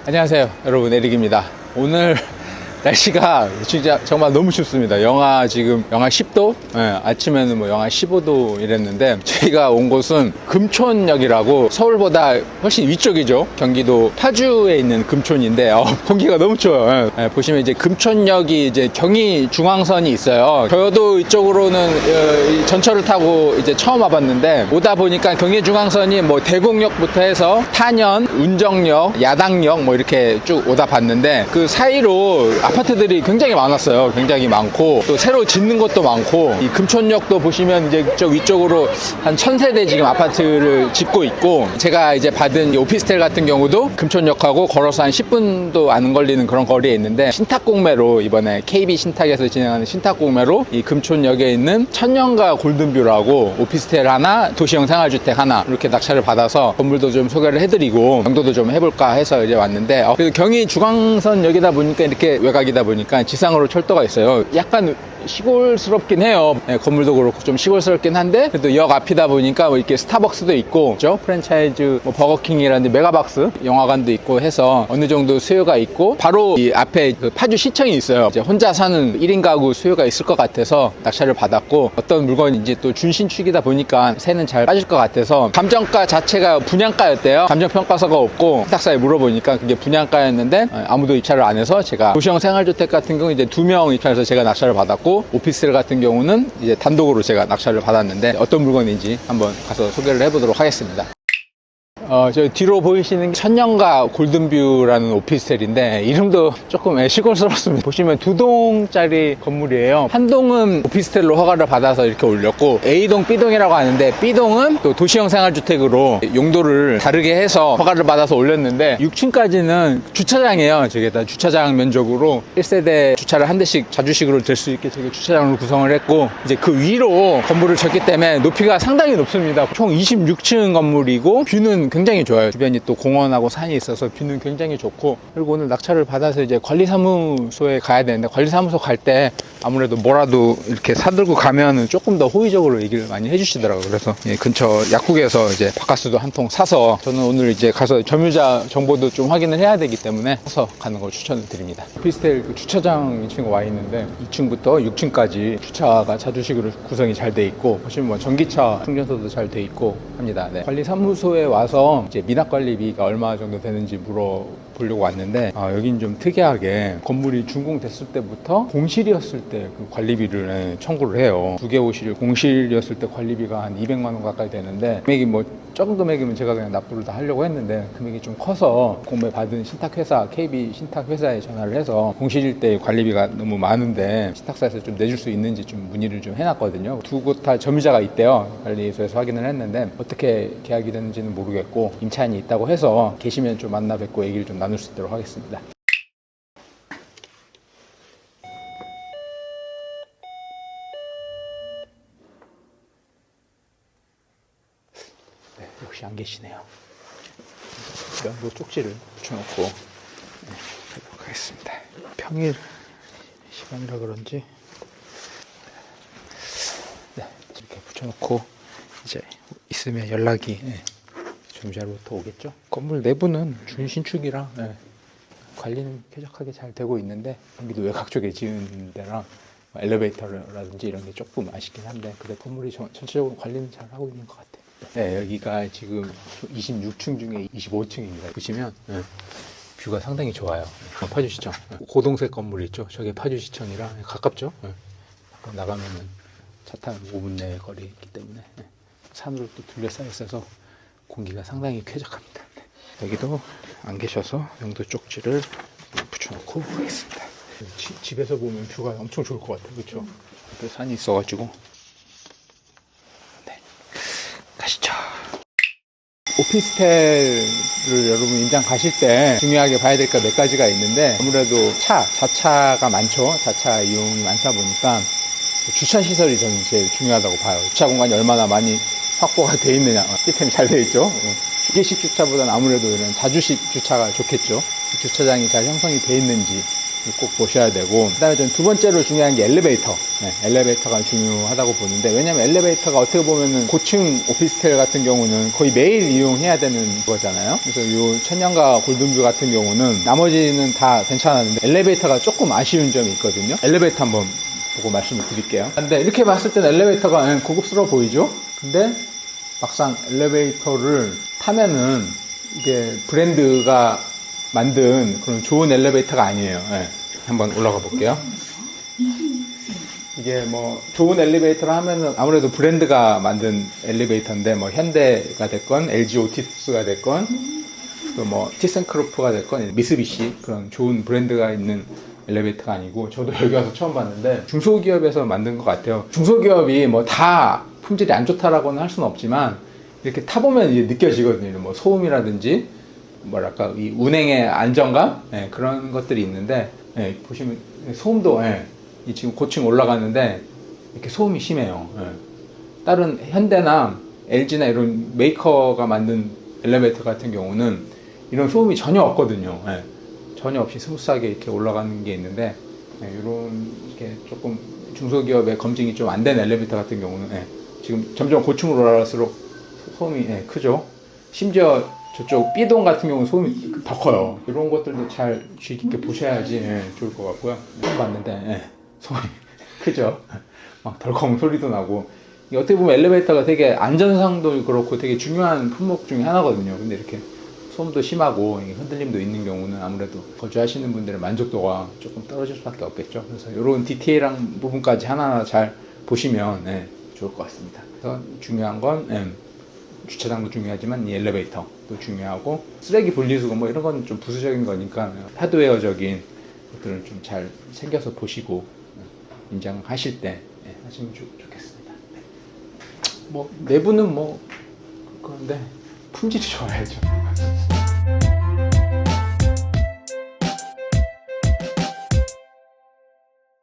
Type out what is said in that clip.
안녕하세요 여러분, 에릭입니다. 오늘 날씨가 진짜 정말 너무 춥습니다. 지금 영하 10도? 아침에는 뭐 영하 15도 이랬는데, 저희가 온 곳은 금촌역이라고 서울보다 훨씬 위쪽이죠. 경기도 파주에 있는 금촌인데, 공기가 너무 추워요. 보시면 이제 금촌역이 이제 경의중앙선이 있어요. 저도 이쪽으로는 전철을 타고 이제 처음 와봤는데, 오다 보니까 경의중앙선이 뭐 대곡역부터 해서 탄현, 운정역, 야당역 뭐 이렇게 쭉 오다 봤는데, 그 사이로 아파트들이 굉장히 많았어요. 굉장히 많고, 또 새로 짓는 것도 많고, 이 금촌역도 보시면 이제 저 위쪽으로 한 1000세대 지금 아파트를 짓고 있고, 제가 이제 받은 이 오피스텔 같은 경우도 금촌역하고 걸어서 한 10분도 안 걸리는 그런 거리에 있는데, 신탁공매로 이번에 KB 신탁에서 진행하는 신탁공매로 이 금촌역에 있는 천년가 골든뷰라고 오피스텔 하나, 도시형 생활주택 하나 이렇게 낙찰을 받아서 건물도 좀 소개를 해드리고 영도도 좀 해볼까 해서 이제 왔는데, 그래도 경의 중앙선역이다 보니까 이렇게 외곽이다 보니까 지상으로 철도가 있어요. 약간 시골스럽긴 해요. 건물도 그렇고 좀 시골스럽긴 한데, 그래도 역 앞이다 보니까 뭐 이렇게 스타벅스도 있고, 그렇죠? 프랜차이즈 뭐 버거킹이라든지 메가박스 영화관도 있고 해서 어느 정도 수요가 있고, 바로 이 앞에 그 파주시청이 있어요. 이제 혼자 사는 1인 가구 수요가 있을 것 같아서 낙찰을 받았고, 어떤 물건인지 또 준신축이다 보니까 새는 잘 빠질 것 같아서, 감정가 자체가 분양가였대요. 감정평가서가 없고, 세탁사에 물어보니까 그게 분양가였는데 아무도 입찰을 안 해서, 제가 도시형 생활주택 같은 경우 이제 2명 입찰해서 제가 낙찰을 받았고, 오피스텔 같은 경우는 이제 단독으로 제가 낙찰을 받았는데, 어떤 물건인지 한번 가서 소개를 해보도록 하겠습니다. 저 뒤로 보이시는 게 천년가 골든뷰라는 오피스텔인데, 이름도 조금 시골스럽습니다. 보시면 2동짜리 건물이에요. 한 동은 오피스텔로 허가를 받아서 이렇게 올렸고, A동, B동이라고 하는데, B동은 또 도시형 생활주택으로 용도를 다르게 해서 허가를 받아서 올렸는데, 6층까지는 주차장이에요. 저게 다 주차장 면적으로 1세대 주차를 한 대씩 자주식으로 될 수 있게 저게 주차장으로 구성을 했고, 이제 그 위로 건물을 졌기 때문에 높이가 상당히 높습니다. 총 26층 건물이고, 뷰는 굉장히 좋아요. 주변이 또 공원하고 산이 있어서 뷰는 굉장히 좋고, 그리고 오늘 낙찰을 받아서 이제 관리사무소에 가야 되는데, 관리사무소 갈 때 아무래도 뭐라도 이렇게 사들고 가면은 조금 더 호의적으로 얘기를 많이 해주시더라고요. 그래서 근처 약국에서 이제 바카스도 한 통 사서, 저는 오늘 이제 가서 점유자 정보도 좀 확인을 해야 되기 때문에 사서 가는 걸 추천을 드립니다. 오피스텔 그 주차장 2층 와 있는데, 2층부터 6층까지 주차가 자주식으로 구성이 잘 돼 있고, 보시면 뭐 전기차 충전소도 잘 돼 있고 합니다. 관리사무소에 와서 이제 미납관리비가 얼마 정도 되는지 물어보려고 왔는데, 여긴 좀 특이하게 건물이 준공됐을 때부터 공실이었을 때 그 관리비를 청구를 해요. 2개5실 공실이었을 때 관리비가 한 200만 원 가까이 되는데, 금액이 뭐 적은 금액이면 제가 그냥 납부를 다 하려고 했는데, 금액이 좀 커서 공매 받은 신탁회사, KB 신탁회사에 전화를 해서 공실일 때 관리비가 너무 많은데 신탁사에서 좀 내줄 수 있는지 좀 문의를 좀 해놨거든요. 2곳 다 점유자가 있대요. 관리소에서 확인을 했는데, 어떻게 계약이 됐는지는 모르겠고, 임차인이 있다고 해서 계시면 좀 만나 뵙고 얘기를 좀 나눌 수 있도록 하겠습니다. 네, 역시 안 계시네요. 면도 쪽지를 붙여놓고 가도록 하겠습니다. 평일 시간이라 그런지 이렇게 붙여놓고, 이제 있으면 연락이 점유자로부터 오겠죠. 건물 내부는 준신축이라 관리는 쾌적하게 잘 되고 있는데, 경기도 외곽 쪽에 지은 데랑 엘리베이터라든지 이런 게 조금 아쉽긴 한데, 그래 건물이 전체적으로 관리는 잘 하고 있는 것 같아요. 네, 여기가 지금 26층 중에 25층입니다. 보시면 뷰가 상당히 좋아요. 파주시청 고동색 건물 있죠. 저게 파주시청이라 가깝죠. 나가면은 차 타면 5분 내 거리에 있기 때문에 산으로 또 둘러싸여 있어서 공기가 상당히 쾌적합니다. 여기도 안 계셔서 영도 쪽지를 붙여놓고 가겠습니다. 집에서 보면 뷰가 엄청 좋을 것 같아요. 그렇죠? 옆에 산이 있어가지고. 네, 가시죠. 오피스텔을 여러분 임장 가실 때 중요하게 봐야 될 거 몇 가지가 있는데, 아무래도 자차가 많죠. 자차 이용이 많다 보니까 주차 시설이 저는 제일 중요하다고 봐요. 주차 공간이 얼마나 많이 확보가 되어 있느냐, 시스템이 잘 되어 있죠. 기계식 주차보다는 아무래도 이런 자주식 주차가 좋겠죠. 주차장이 잘 형성이 되어 있는지, 꼭 보셔야 되고, 그다음에 좀 두 번째로 중요한 게 엘리베이터. 엘리베이터가 중요하다고 보는데, 왜냐면 엘리베이터가 어떻게 보면은 고층 오피스텔 같은 경우는 거의 매일 이용해야 되는 거잖아요. 그래서 요 천년가 골든뷰 같은 경우는 나머지는 다 괜찮았는데 엘리베이터가 조금 아쉬운 점이 있거든요. 엘리베이터 한번 보고 말씀을 드릴게요. 근데 이렇게 봤을 때는 엘리베이터가 고급스러워 보이죠? 근데 막상 엘리베이터를 타면은 이게 브랜드가 만든 그런 좋은 엘리베이터가 아니에요. 한번 올라가 볼게요. 이게 뭐 좋은 엘리베이터를 하면은 아무래도 브랜드가 만든 엘리베이터인데, 뭐 현대가 됐건 LG 오티스가 됐건 또 뭐 티센크로프가 됐건 미쓰비시, 그런 좋은 브랜드가 있는 엘리베이터가 아니고, 저도 여기 와서 처음 봤는데 중소기업에서 만든 것 같아요. 중소기업이 뭐 다 품질이 안 좋다라고는 할 수는 없지만 이렇게 타보면 이제 느껴지거든요. 뭐 소음이라든지 뭐랄까 이 운행의 안정감, 그런 것들이 있는데, 보시면 소음도, 이 지금 고층 올라가는데 이렇게 소음이 심해요. 다른 현대나 LG나 이런 메이커가 만든 엘리베이터 같은 경우는 이런 소음이 전혀 없거든요. 전혀 없이 스무스하게 이렇게 올라가는 게 있는데, 이런 이렇게 조금 중소기업의 검증이 좀 안 된 엘리베이터 같은 경우는 지금 점점 고층으로 올라갈수록 소음이 크죠. 심지어 저쪽 B동 같은 경우는 소음이 더 커요. 이런 것들도 잘 주의 깊게 보셔야지 좋을 것 같고요. 처음 봤는데 소음이 크죠. 막 덜컹 소리도 나고. 이게 어떻게 보면 엘리베이터가 되게 안전상도 그렇고 되게 중요한 품목 중에 하나거든요. 근데 이렇게 소음도 심하고 흔들림도 있는 경우는 아무래도 거주하시는 분들의 만족도가 조금 떨어질 수밖에 없겠죠. 그래서 이런 디테일한 부분까지 하나하나 잘 보시면 좋을 것 같습니다. 그래서 중요한 건 주차장도 중요하지만 이 엘리베이터도 중요하고, 쓰레기 분리수거 뭐 이런 건 좀 부수적인 거니까 하드웨어적인 것들을 좀 잘 챙겨서 보시고 인장하실 때 하시면 좋겠습니다. 뭐 내부는 뭐 그런데 품질이 좋아야죠.